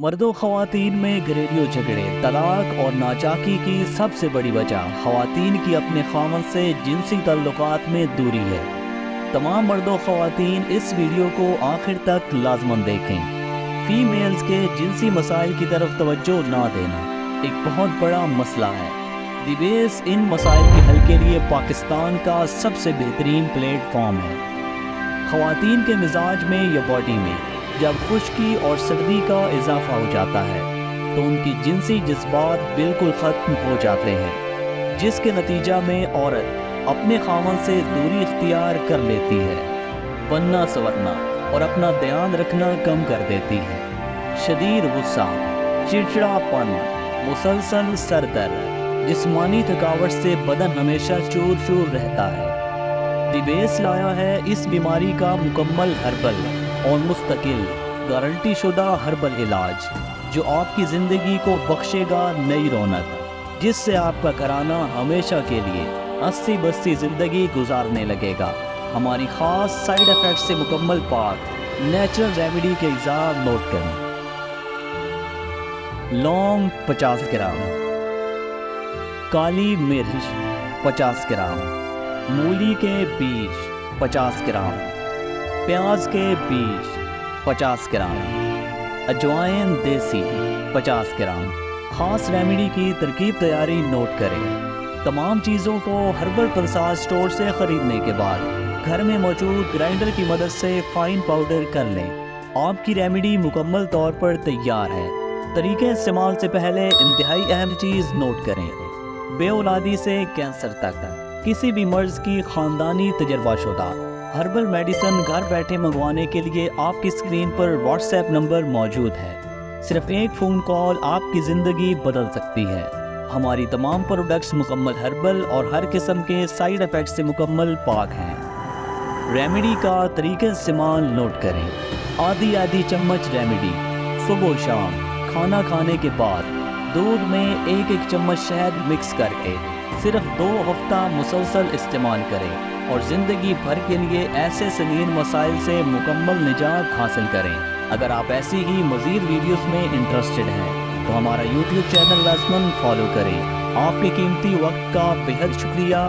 मर्दों ख़वातीन में घरेलू झगड़े, तलाक और नाचाकी की सबसे बड़ी वजह ख़वातीन की अपने ख़ावंद से जिनसी ताल्लुकात में दूरी है। तमाम मर्दों ख़वातीन इस वीडियो को आखिर तक लाजमन देखें। फीमेल्स के जिनसी मसाइल की तरफ तवज्जो ना देना एक बहुत बड़ा मसला है। डिबेट्स इन मसाइल के हल के लिए पाकिस्तान का सबसे बेहतरीन प्लेटफॉर्म है। ख़वातीन के मिजाज में या बॉडी में जब खुश्की और सर्दी का इजाफा हो जाता है तो उनकी जिनसी जज्बात बिल्कुल ख़त्म हो जाते हैं, जिसके नतीजा में औरत अपने खामन से दूरी इख्तियार कर लेती है, बनना संवरना और अपना ध्यान रखना कम कर देती है। शदीद गुस्सा, चिड़चिड़ापन, मुसलसल सर दर्द, जिस्मानी थकावट से बदन हमेशा चूर चूर रहता है। डिबेट्स लाया है इस बीमारी का मुकम्मल हर्बल और मुस्तकिल गारंटी शुदा हर्बल इलाज, जो आपकी ज़िंदगी को बख्शेगा नई रौनक, जिससे आपका घराना हमेशा के लिए हंसी बस्ती ज़िंदगी गुजारने लगेगा। हमारी ख़ास साइड इफ़ेक्ट से मुकम्मल पाक नेचुरल रेमेडी के अज्जा नोट करें। लौंग 50 ग्राम, काली मिर्च 50 ग्राम, मूली के बीज 50 ग्राम, प्याज के बीज 50 ग्राम, अजवाइन देसी 50 ग्राम। ख़ास रेमेडी की तरकीब तैयारी नोट करें। तमाम चीज़ों को हर्बल प्रसाद स्टोर से ख़रीदने के बाद घर में मौजूद ग्राइंडर की मदद से फ़ाइन पाउडर कर लें। आपकी रेमेडी मुकम्मल तौर पर तैयार है। तरीके इस्तेमाल से पहले इंतहाई अहम चीज़ नोट करें। बेऔलादी से कैंसर तक किसी भी मर्ज़ की ख़ानदानी तजर्बाशुदा हर्बल मेडिसिन घर बैठे मंगवाने के लिए आपकी स्क्रीन पर व्हाट्सएप नंबर मौजूद है। सिर्फ एक फ़ोन कॉल आपकी ज़िंदगी बदल सकती है। हमारी तमाम प्रोडक्ट्स मुकम्मल हर्बल और हर किस्म के साइड इफ़ेक्ट से मुकम्मल पाक हैं। रेमेडी का तरीके इस्तेमाल नोट करें। आधी चम्मच रेमेडी सुबह शाम खाना खाने के बाद दूध में 1-1 चम्मच शहद मिक्स करके सिर्फ 2 हफ्ता मुसलसल इस्तेमाल करें और ज़िंदगी भर के लिए ऐसे संगीन मसाइल से मुकम्मल निजात हासिल करें। अगर आप ऐसी ही मज़ीद वीडियोस में इंटरेस्टेड हैं तो हमारा यूट्यूब चैनल लाज़मन फॉलो करें। आपके कीमती वक्त का बेहद शुक्रिया।